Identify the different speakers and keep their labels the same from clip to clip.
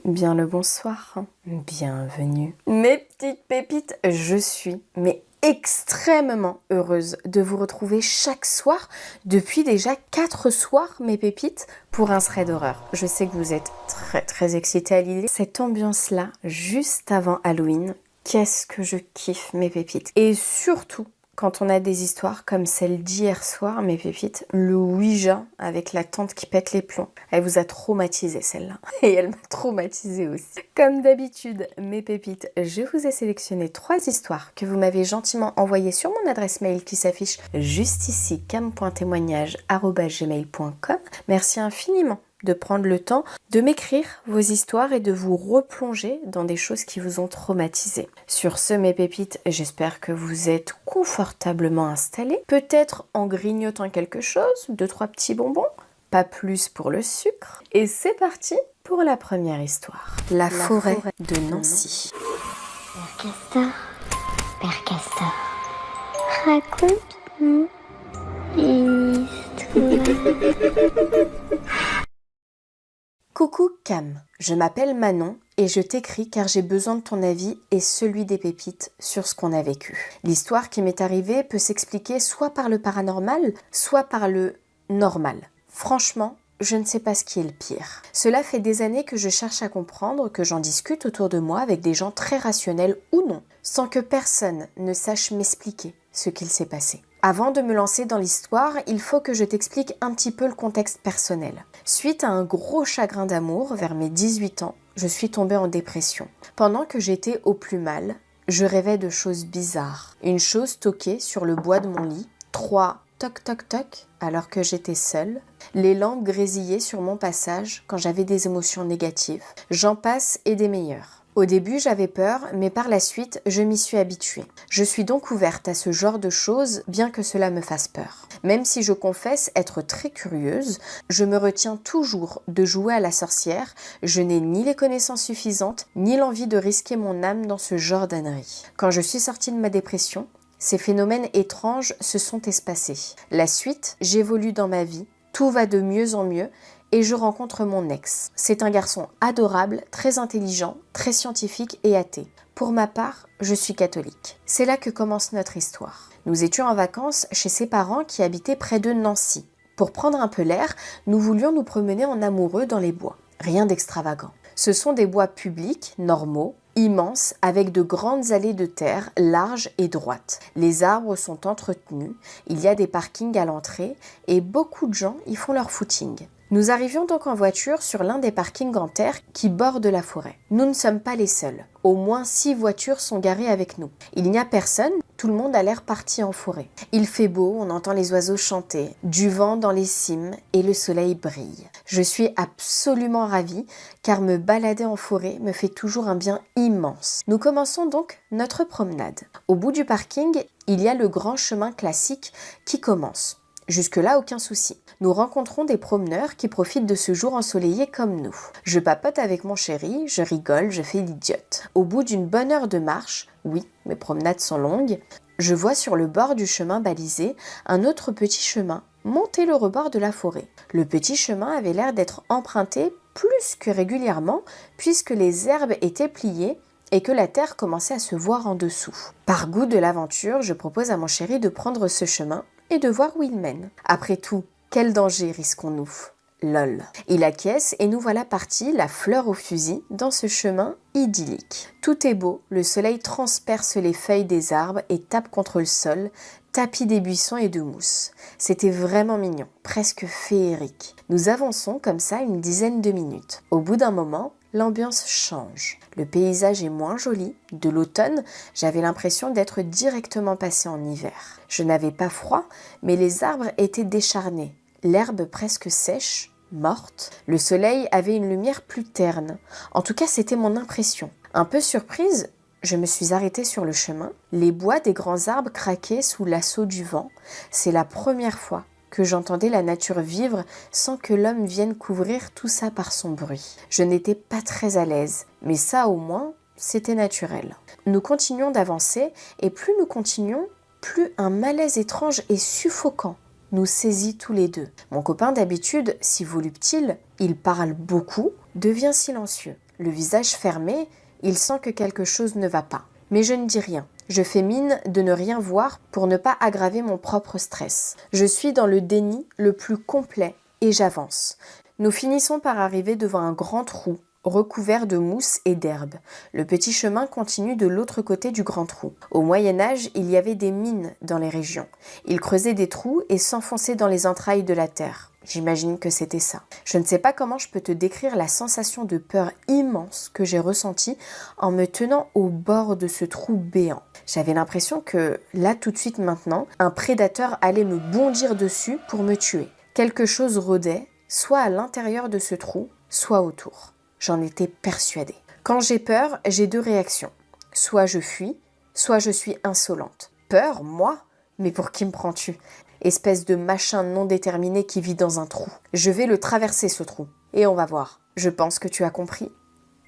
Speaker 1: Bien le bonsoir, bienvenue. Mes petites pépites, je suis extrêmement heureuse de vous retrouver chaque soir depuis déjà 4 soirs, mes pépites, pour un thread d'horreur. Je sais que vous êtes très excités à l'idée. Cette ambiance-là, juste avant Halloween, qu'est-ce que je kiffe, mes pépites. Et surtout, quand on a des histoires comme celle d'hier soir, mes pépites, le Ouija avec la tante qui pète les plombs. Elle vous a traumatisé celle-là. Et elle m'a traumatisée aussi. Comme d'habitude, mes pépites, je vous ai sélectionné 3 histoires que vous m'avez gentiment envoyées sur mon adresse mail qui s'affiche juste ici, cam.témoignage@gmail.com. Merci infiniment de prendre le temps de m'écrire vos histoires et de vous replonger dans des choses qui vous ont traumatisé. Sur ce, mes pépites, j'espère que vous êtes confortablement installés, peut-être en grignotant quelque chose, 2-3 petits bonbons, pas plus pour le sucre. Et c'est parti pour la première histoire. La forêt de Nancy.
Speaker 2: Père Castor, raconte-nous une histoire.
Speaker 1: Coucou Cam, je m'appelle Manon et je t'écris car j'ai besoin de ton avis et celui des pépites sur ce qu'on a vécu. L'histoire qui m'est arrivée peut s'expliquer soit par le paranormal, soit par le normal. Franchement, je ne sais pas ce qui est le pire. Cela fait des années que je cherche à comprendre, que j'en discute autour de moi avec des gens très rationnels ou non, sans que personne ne sache m'expliquer ce qu'il s'est passé. Avant de me lancer dans l'histoire, il faut que je t'explique un petit peu le contexte personnel. Suite à un gros chagrin d'amour vers mes 18 ans, je suis tombée en dépression. Pendant que j'étais au plus mal, je rêvais de choses bizarres. Une chose toquée sur le bois de mon lit, 3 toc toc toc alors que j'étais seule. Les lampes grésillaient sur mon passage quand j'avais des émotions négatives. J'en passe et des meilleures. Au début, j'avais peur, mais par la suite, je m'y suis habituée. Je suis donc ouverte à ce genre de choses, bien que cela me fasse peur. Même si je confesse être très curieuse, je me retiens toujours de jouer à la sorcière. Je n'ai ni les connaissances suffisantes, ni l'envie de risquer mon âme dans ce genre d'ânerie. Quand je suis sortie de ma dépression, ces phénomènes étranges se sont espacés. La suite, j'évolue dans ma vie, tout va de mieux en mieux, et je rencontre mon ex. C'est un garçon adorable, très intelligent, très scientifique et athée. Pour ma part, je suis catholique. C'est là que commence notre histoire. Nous étions en vacances chez ses parents qui habitaient près de Nancy. Pour prendre un peu l'air, nous voulions nous promener en amoureux dans les bois. Rien d'extravagant. Ce sont des bois publics, normaux, immenses, avec de grandes allées de terre, larges et droites. Les arbres sont entretenus, il y a des parkings à l'entrée et beaucoup de gens y font leur footing. Nous arrivions donc en voiture sur l'un des parkings en terre qui bordent la forêt. Nous ne sommes pas les seuls. Au moins 6 voitures sont garées avec nous. Il n'y a personne, tout le monde a l'air parti en forêt. Il fait beau, on entend les oiseaux chanter, du vent dans les cimes et le soleil brille. Je suis absolument ravie car me balader en forêt me fait toujours un bien immense. Nous commençons donc notre promenade. Au bout du parking, il y a le grand chemin classique qui commence. Jusque-là, aucun souci. Nous rencontrons des promeneurs qui profitent de ce jour ensoleillé comme nous. Je papote avec mon chéri, je rigole, je fais l'idiote. Au bout d'une bonne heure de marche, oui, mes promenades sont longues, je vois sur le bord du chemin balisé un autre petit chemin monter le rebord de la forêt. Le petit chemin avait l'air d'être emprunté plus que régulièrement puisque les herbes étaient pliées et que la terre commençait à se voir en dessous. Par goût de l'aventure, je propose à mon chéri de prendre ce chemin et de voir où il mène. Après tout, quel danger risquons-nous ? Lol. Il acquiesce et nous voilà partis, la fleur au fusil, dans ce chemin idyllique. Tout est beau, le soleil transperce les feuilles des arbres et tape contre le sol, tapis des buissons et de mousse. C'était vraiment mignon, presque féerique. Nous avançons comme ça une dizaine de minutes. Au bout d'un moment, l'ambiance change. Le paysage est moins joli. De l'automne, j'avais l'impression d'être directement passé en hiver. Je n'avais pas froid, mais les arbres étaient décharnés. L'herbe presque sèche, morte. Le soleil avait une lumière plus terne. En tout cas, c'était mon impression. Un peu surprise, je me suis arrêtée sur le chemin. Les bois des grands arbres craquaient sous l'assaut du vent. C'est la première fois que j'entendais la nature vivre sans que l'homme vienne couvrir tout ça par son bruit. Je n'étais pas très à l'aise, mais ça au moins, c'était naturel. Nous continuons d'avancer et plus nous continuons, plus un malaise étrange et suffocant nous saisit tous les deux. Mon copain d'habitude, si volubtile, il parle beaucoup, devient silencieux. le visage fermé, il sent que quelque chose ne va pas. Mais je ne dis rien. Je fais mine de ne rien voir pour ne pas aggraver mon propre stress. Je suis dans le déni le plus complet et j'avance. Nous finissons par arriver devant un grand trou recouvert de mousse et d'herbe. Le petit chemin continue de l'autre côté du grand trou. Au Moyen-Âge, il y avait des mines dans les régions. Ils creusaient des trous et s'enfonçaient dans les entrailles de la terre. J'imagine que c'était ça. Je ne sais pas comment je peux te décrire la sensation de peur immense que j'ai ressentie en me tenant au bord de ce trou béant. J'avais l'impression que, là tout de suite maintenant, un prédateur allait me bondir dessus pour me tuer. Quelque chose rôdait, soit à l'intérieur de ce trou, soit autour. J'en étais persuadée. Quand j'ai peur, j'ai deux réactions. Soit je fuis, soit je suis insolente. Peur, moi? Mais pour qui me prends-tu? Espèce de machin non déterminé qui vit dans un trou. Je vais le traverser ce trou. Et on va voir. Je pense que tu as compris.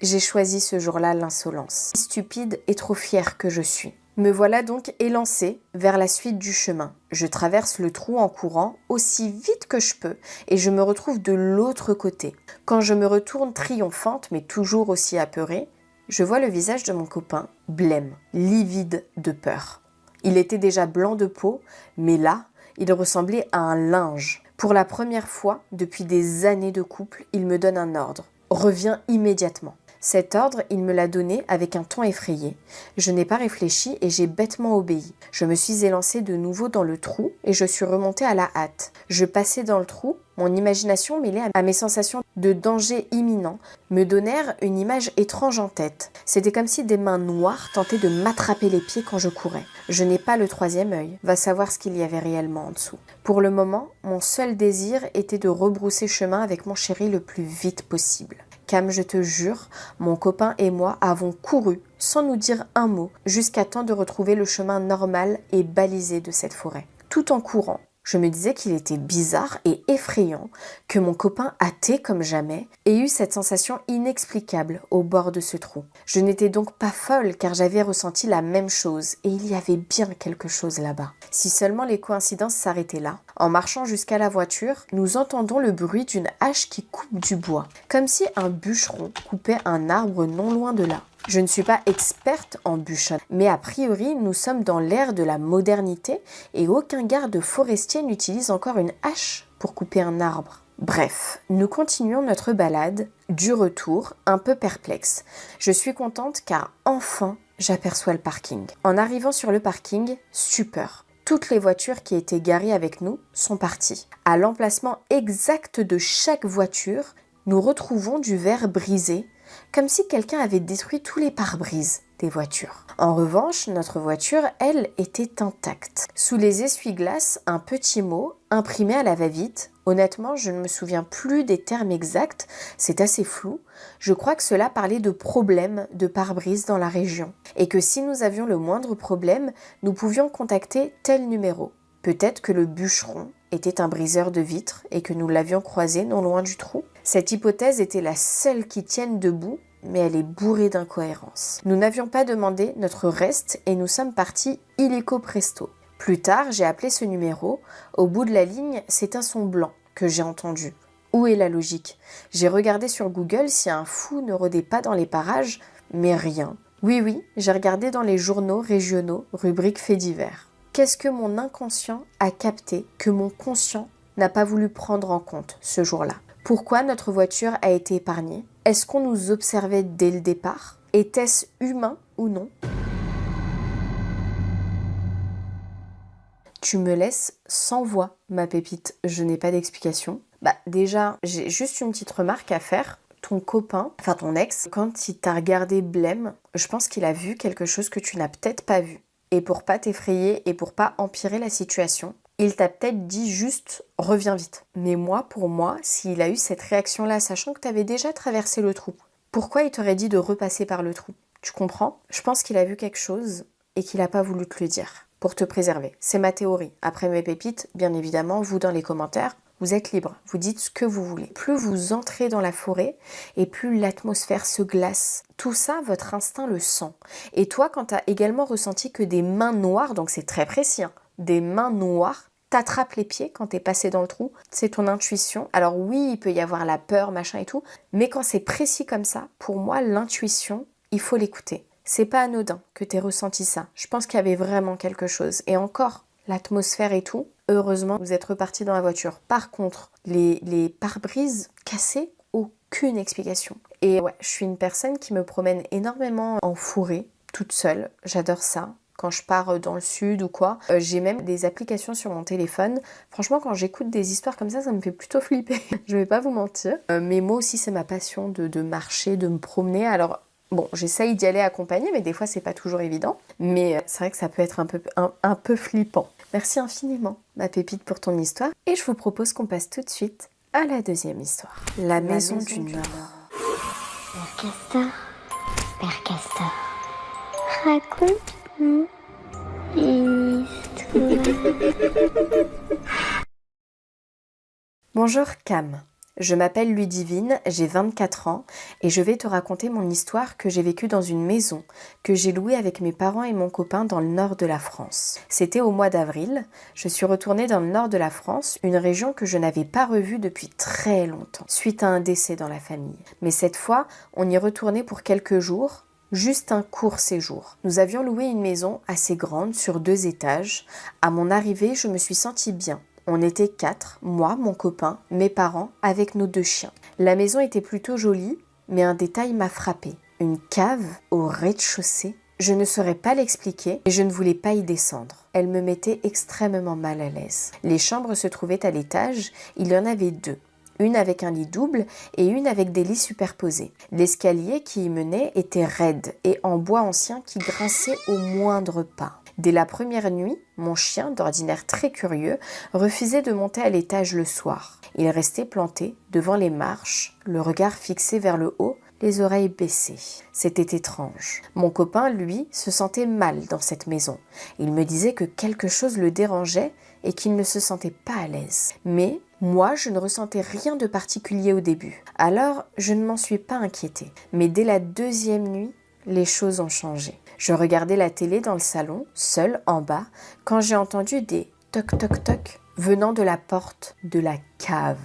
Speaker 1: J'ai choisi ce jour-là l'insolence. Stupide et trop fière que je suis. Me voilà donc élancée vers la suite du chemin. Je traverse le trou en courant aussi vite que je peux et je me retrouve de l'autre côté. Quand je me retourne triomphante mais toujours aussi apeurée, je vois le visage de mon copain, blême, livide de peur. Il était déjà blanc de peau, mais là, il ressemblait à un linge. Pour la première fois depuis des années de couple, il me donne un ordre. Reviens immédiatement. Cet ordre, il me l'a donné avec un ton effrayé. Je n'ai pas réfléchi et j'ai bêtement obéi. Je me suis élancée de nouveau dans le trou et je suis remontée à la hâte. Je passais dans le trou, mon imagination mêlée à mes sensations de danger imminent me donnèrent une image étrange en tête. C'était comme si des mains noires tentaient de m'attraper les pieds quand je courais. Je n'ai pas le troisième œil, va savoir ce qu'il y avait réellement en dessous. Pour le moment, mon seul désir était de rebrousser chemin avec mon chéri le plus vite possible. Cam, je te jure, mon copain et moi avons couru, sans nous dire un mot, jusqu'à temps de retrouver le chemin normal et balisé de cette forêt. Tout en courant, je me disais qu'il était bizarre et effrayant que mon copain hâté comme jamais ait eu cette sensation inexplicable au bord de ce trou. Je n'étais donc pas folle car j'avais ressenti la même chose et il y avait bien quelque chose là-bas. Si seulement les coïncidences s'arrêtaient là. En marchant jusqu'à la voiture, nous entendons le bruit d'une hache qui coupe du bois, comme si un bûcheron coupait un arbre non loin de là. Je ne suis pas experte en bûcheron, mais a priori, nous sommes dans l'ère de la modernité et aucun garde forestier n'utilise encore une hache pour couper un arbre. Bref, nous continuons notre balade, du retour, un peu perplexe. Je suis contente car enfin, j'aperçois le parking. En arrivant sur le parking, stupeur. Toutes les voitures qui étaient garées avec nous sont parties. À l'emplacement exact de chaque voiture, nous retrouvons du verre brisé, comme si quelqu'un avait détruit tous les pare-brises des voitures. En revanche, notre voiture, elle, était intacte. Sous les essuie-glaces, un petit mot imprimé à la va-vite. Honnêtement, je ne me souviens plus des termes exacts, c'est assez flou. Je crois que cela parlait de problèmes de pare-brise dans la région et que si nous avions le moindre problème, nous pouvions contacter tel numéro. Peut-être que le bûcheron était un briseur de vitres et que nous l'avions croisé non loin du trou. Cette hypothèse était la seule qui tienne debout, mais elle est bourrée d'incohérences. Nous n'avions pas demandé notre reste et nous sommes partis illico presto. Plus tard, j'ai appelé ce numéro. Au bout de la ligne, c'est un son blanc que j'ai entendu. Où est la logique? J'ai regardé sur Google si un fou ne rôdait pas dans les parages, mais rien. Oui, j'ai regardé dans les journaux régionaux, rubrique faits divers. Qu'est-ce que mon inconscient a capté que mon conscient n'a pas voulu prendre en compte ce jour-là? Pourquoi notre voiture a été épargnée? Est-ce qu'on nous observait dès le départ? Était-ce humain ou non? Tu me laisses sans voix, ma pépite. Je n'ai pas d'explication. Déjà, j'ai juste une petite remarque à faire. Ton copain, enfin ton ex, quand il t'a regardé blême, je pense qu'il a vu quelque chose que tu n'as peut-être pas vu. Et pour pas t'effrayer et pour pas empirer la situation, il t'a peut-être dit juste « reviens vite ». Mais pour moi, s'il a eu cette réaction-là, sachant que t'avais déjà traversé le trou, pourquoi il t'aurait dit de repasser par le trou? Tu comprends? Je pense qu'il a vu quelque chose et qu'il n'a pas voulu te le dire pour te préserver. C'est ma théorie. Après mes pépites, bien évidemment, vous dans les commentaires, vous êtes libre, vous dites ce que vous voulez. Plus vous entrez dans la forêt et plus l'atmosphère se glace. Tout ça, votre instinct le sent. Et toi, quand tu as également ressenti que des mains noires, donc c'est très précis, des mains noires t'attrape les pieds quand t'es passé dans le trou, c'est ton intuition. Alors oui, il peut y avoir la peur, machin et tout, mais quand c'est précis comme ça, pour moi, l'intuition, il faut l'écouter. C'est pas anodin que t'aies ressenti ça. Je pense qu'il y avait vraiment quelque chose. Et encore, l'atmosphère et tout, heureusement, vous êtes repartis dans la voiture. Par contre, les pare-brises cassés, aucune explication. Et ouais, je suis une personne qui me promène énormément en forêt, toute seule. J'adore ça. Quand je pars dans le sud ou quoi. J'ai même des applications sur mon téléphone. Franchement, quand j'écoute des histoires comme ça me fait plutôt flipper. Je vais pas vous mentir. Mais moi aussi, c'est ma passion de marcher, de me promener. Alors, bon, j'essaye d'y aller accompagnée, mais des fois, c'est pas toujours évident. Mais c'est vrai que ça peut être un peu flippant. Merci infiniment, ma pépite, pour ton histoire. Et je vous propose qu'on passe tout de suite à la deuxième histoire. La maison du Nord.
Speaker 2: Père Castor, raconte-nous une histoire.
Speaker 1: Bonjour Cam, je m'appelle Ludivine, j'ai 24 ans et je vais te raconter mon histoire que j'ai vécue dans une maison que j'ai louée avec mes parents et mon copain dans le nord de la France. C'était au mois d'avril, je suis retournée dans le nord de la France, une région que je n'avais pas revue depuis très longtemps, suite à un décès dans la famille. Mais cette fois, on y retournait pour quelques jours. Juste un court séjour. Nous avions loué une maison assez grande sur 2 étages. À mon arrivée, je me suis sentie bien. On était 4, moi, mon copain, mes parents, avec nos 2 chiens. La maison était plutôt jolie, mais un détail m'a frappée. Une cave au rez-de-chaussée. Je ne saurais pas l'expliquer et je ne voulais pas y descendre. Elle me mettait extrêmement mal à l'aise. Les chambres se trouvaient à l'étage, il y en avait 2. Une avec un lit double et une avec des lits superposés. L'escalier qui y menait était raide et en bois ancien qui grinçait au moindre pas. Dès la première nuit, mon chien, d'ordinaire très curieux, refusait de monter à l'étage le soir. Il restait planté devant les marches, le regard fixé vers le haut, les oreilles baissées. C'était étrange. Mon copain, lui, se sentait mal dans cette maison. Il me disait que quelque chose le dérangeait et qu'il ne se sentait pas à l'aise. Mais moi, je ne ressentais rien de particulier au début. Alors, je ne m'en suis pas inquiétée. Mais dès la 2e nuit, les choses ont changé. Je regardais la télé dans le salon, seule en bas, quand j'ai entendu des toc toc toc venant de la porte de la cave.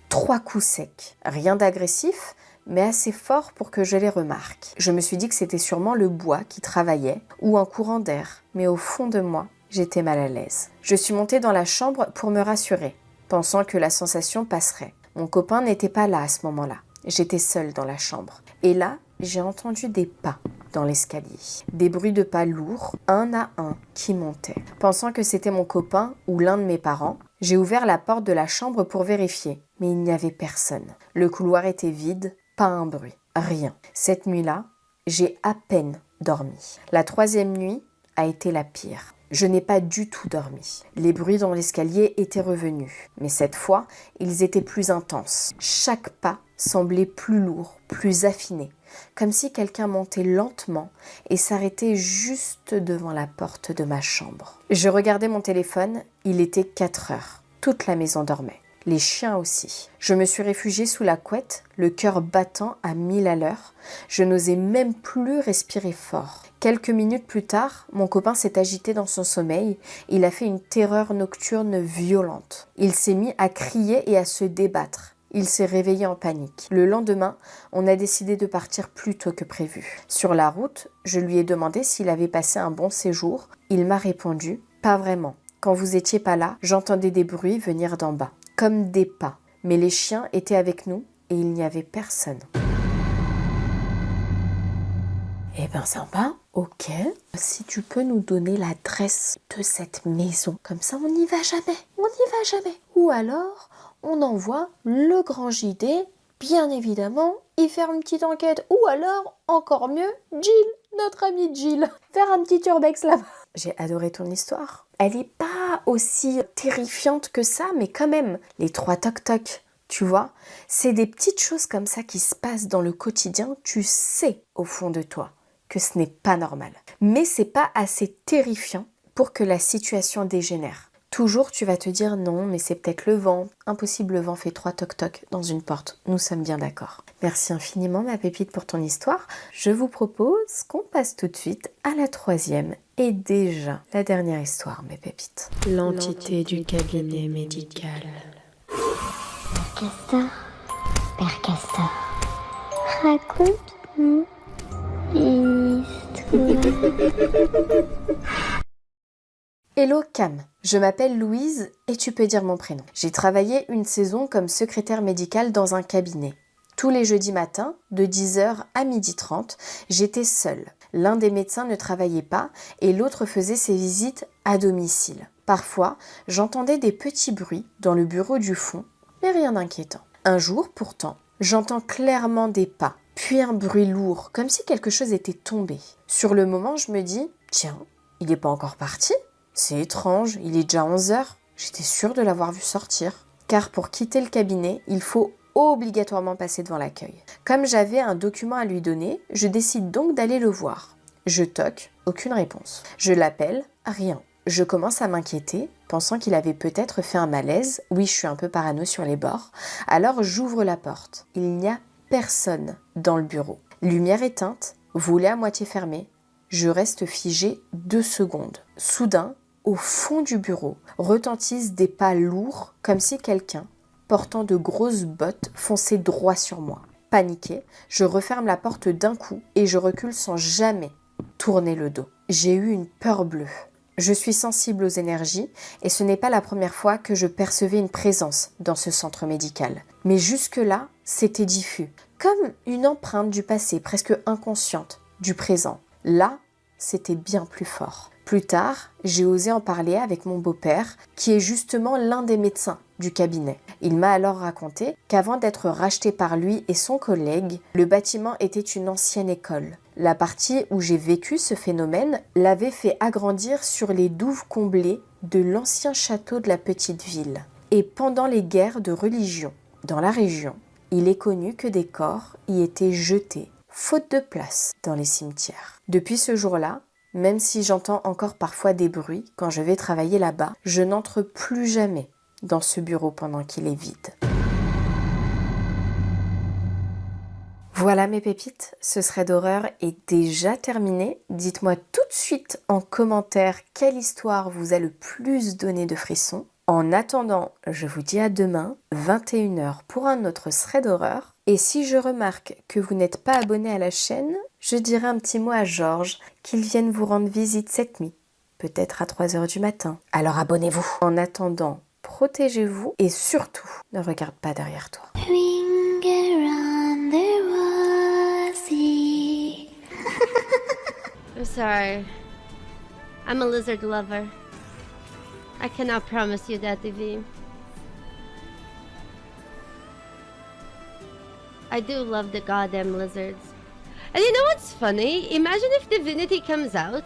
Speaker 1: 3 coups secs. Rien d'agressif, mais assez fort pour que je les remarque. Je me suis dit que c'était sûrement le bois qui travaillait ou un courant d'air, mais au fond de moi, j'étais mal à l'aise. Je suis montée dans la chambre pour me rassurer, pensant que la sensation passerait. Mon copain n'était pas là à ce moment-là. J'étais seule dans la chambre. Et là, j'ai entendu des pas dans l'escalier. Des bruits de pas lourds, un à un, qui montaient. Pensant que c'était mon copain ou l'un de mes parents, j'ai ouvert la porte de la chambre pour vérifier. Mais il n'y avait personne. Le couloir était vide, pas un bruit, rien. Cette nuit-là, j'ai à peine dormi. La 3e nuit a été la pire. Je n'ai pas du tout dormi. Les bruits dans l'escalier étaient revenus, mais cette fois, ils étaient plus intenses. Chaque pas semblait plus lourd, plus affiné, comme si quelqu'un montait lentement et s'arrêtait juste devant la porte de ma chambre. Je regardais mon téléphone, il était 4 heures. Toute la maison dormait. Les chiens aussi. Je me suis réfugiée sous la couette, le cœur battant à 1000 à l'heure. Je n'osais même plus respirer fort. Quelques minutes plus tard, mon copain s'est agité dans son sommeil. Il a fait une terreur nocturne violente. Il s'est mis à crier et à se débattre. Il s'est réveillé en panique. Le lendemain, on a décidé de partir plus tôt que prévu. Sur la route, je lui ai demandé s'il avait passé un bon séjour. Il m'a répondu « Pas vraiment. Quand vous étiez pas là, j'entendais des bruits venir d'en bas. Comme des pas. Mais les chiens étaient avec nous et il n'y avait personne. » Eh ben sympa, ok. Si tu peux nous donner l'adresse de cette maison, comme ça on n'y va jamais, Ou alors, on envoie le grand JD, bien évidemment, y faire une petite enquête. Ou alors, encore mieux, Jill, notre amie Jill, faire un petit urbex là-bas. J'ai adoré ton histoire. Elle est pas aussi terrifiante que ça, mais quand même, les 3 toc-toc, tu vois, c'est des petites choses comme ça qui se passent dans le quotidien, tu sais au fond de toi que ce n'est pas normal. Mais c'est pas assez terrifiant pour que la situation dégénère. Toujours, tu vas te dire non, mais c'est peut-être le vent. Impossible, le vent fait 3 toc-toc dans une porte. Nous sommes bien d'accord. Merci infiniment ma pépite pour ton histoire. Je vous propose qu'on passe tout de suite à la troisième et déjà la dernière histoire, mes pépites.
Speaker 3: L'entité du cabinet médical.
Speaker 2: Père Castor, raconte-nous une histoire.
Speaker 1: Hello Cam, je m'appelle Louise et tu peux dire mon prénom. J'ai travaillé une saison comme secrétaire médicale dans un cabinet. Tous les jeudis matins, de 10h à 12h30, j'étais seule. L'un des médecins ne travaillait pas et l'autre faisait ses visites à domicile. Parfois, j'entendais des petits bruits dans le bureau du fond, mais rien d'inquiétant. Un jour, pourtant, j'entends clairement des pas, puis un bruit lourd, comme si quelque chose était tombé. Sur le moment, je me dis « Tiens, il n'est pas encore parti ?» C'est étrange, il est déjà 11h. J'étais sûre de l'avoir vu sortir. Car pour quitter le cabinet, il faut obligatoirement passer devant l'accueil. Comme j'avais un document à lui donner, je décide donc d'aller le voir. Je toque, aucune réponse. Je l'appelle, rien. Je commence à m'inquiéter, pensant qu'il avait peut-être fait un malaise. Oui, je suis un peu parano sur les bords. Alors j'ouvre la porte. Il n'y a personne dans le bureau. Lumière éteinte, volet à moitié fermé. Je reste figée 2 secondes. Soudain, au fond du bureau, retentissent des pas lourds, comme si quelqu'un, portant de grosses bottes, fonçait droit sur moi. Paniquée, je referme la porte d'un coup et je recule sans jamais tourner le dos. J'ai eu une peur bleue. Je suis sensible aux énergies et ce n'est pas la première fois que je percevais une présence dans ce centre médical. Mais jusque-là, c'était diffus, comme une empreinte du passé presque inconsciente du présent. Là, c'était bien plus fort. Plus tard, j'ai osé en parler avec mon beau-père, qui est justement l'un des médecins du cabinet. Il m'a alors raconté qu'avant d'être racheté par lui et son collègue, le bâtiment était une ancienne école. La partie où j'ai vécu ce phénomène l'avait fait agrandir sur les douves comblées de l'ancien château de la petite ville. Et pendant les guerres de religion dans la région, il est connu que des corps y étaient jetés, faute de place dans les cimetières. Depuis ce jour-là, même si j'entends encore parfois des bruits quand je vais travailler là-bas, je n'entre plus jamais dans ce bureau pendant qu'il est vide. Voilà mes pépites, ce thread d'horreur est déjà terminé. Dites-moi tout de suite en commentaire quelle histoire vous a le plus donné de frissons. En attendant, je vous dis à demain, 21h pour un autre thread d'horreur. Et si je remarque que vous n'êtes pas abonné à la chaîne, je dirai un petit mot à Georges qu'il vienne vous rendre visite cette nuit, peut-être à 3h du matin. Alors abonnez-vous. En attendant, protégez-vous et surtout, ne regarde pas derrière toi.
Speaker 2: Ring around the rosy.
Speaker 4: I'm sorry. I'm a lizard lover. I cannot promise you that, Vivi. I do love the goddamn lizards. And you know what's funny? Imagine if Divinity comes out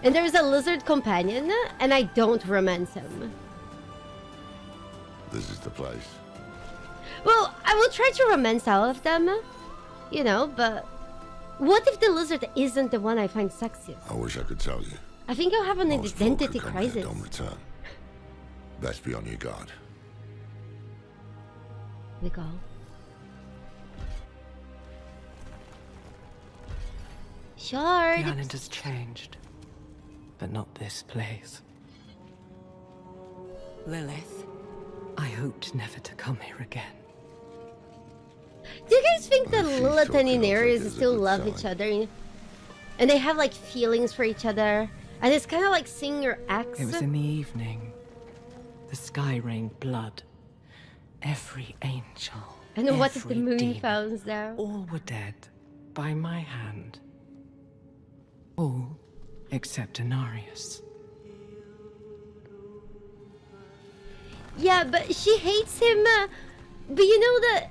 Speaker 4: and there's a lizard companion and I don't romance him.
Speaker 5: This is the place.
Speaker 4: Well, I will try to romance all of them, you know, but what if the lizard isn't the one I find sexiest?
Speaker 5: I wish I could tell you.
Speaker 4: I think you'll have an
Speaker 5: Most folk who
Speaker 4: identity
Speaker 5: come here
Speaker 4: crisis.
Speaker 5: don't return. Best be on your guard.
Speaker 4: We go. Sure.
Speaker 3: The island has changed, but not this place. Lilith, I hoped never to come here again.
Speaker 4: Do you guys think that
Speaker 5: She's
Speaker 4: Lilith and
Speaker 5: talking, I'll
Speaker 4: Inarius
Speaker 5: take it as a
Speaker 4: still
Speaker 5: good
Speaker 4: love
Speaker 5: sign.
Speaker 4: each other? And they have like feelings for each other? And it's kind of like seeing your ex?
Speaker 3: It was in the evening. The sky rained blood. Every angel.
Speaker 4: And then what if the
Speaker 3: every
Speaker 4: moon
Speaker 3: demon,
Speaker 4: found there?
Speaker 3: all were dead by my hand. All except Inarius.
Speaker 4: Yeah, but she hates him. But you know that...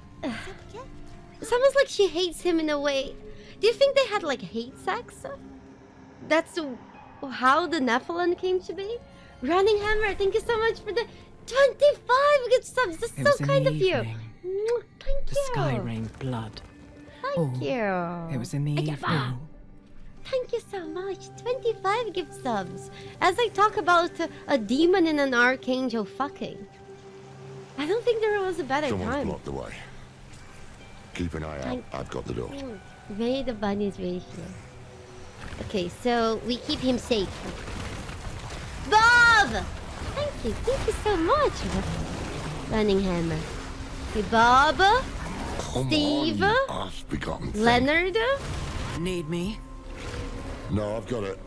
Speaker 4: it's almost like she hates him in a way. Do you think they had like hate sex? That's how the Nephilim came to be? Running Hammer, thank you so much for the 25 good subs. That's
Speaker 3: It was
Speaker 4: so
Speaker 3: in
Speaker 4: kind
Speaker 3: the
Speaker 4: of you.
Speaker 3: evening.
Speaker 4: Thank
Speaker 3: The
Speaker 4: you.
Speaker 3: sky rained blood.
Speaker 4: Thank
Speaker 3: Oh,
Speaker 4: you.
Speaker 3: It was in the
Speaker 4: Yeah.
Speaker 3: evening.
Speaker 4: Thank you so much. 25 gift subs. As I talk about a demon and an archangel fucking. I don't think there was a better
Speaker 5: Someone's
Speaker 4: time.
Speaker 5: blocked the way. Keep an eye out. I've got the door.
Speaker 4: Maybe the bunny's right here. Okay, so we keep him safe. Bob! Thank you so much. Running hammer. Hey, Bob?
Speaker 5: Come
Speaker 4: Steve?
Speaker 5: on, you ass-begotten thing.
Speaker 4: Leonard?
Speaker 3: Need me?
Speaker 5: No, I've got it.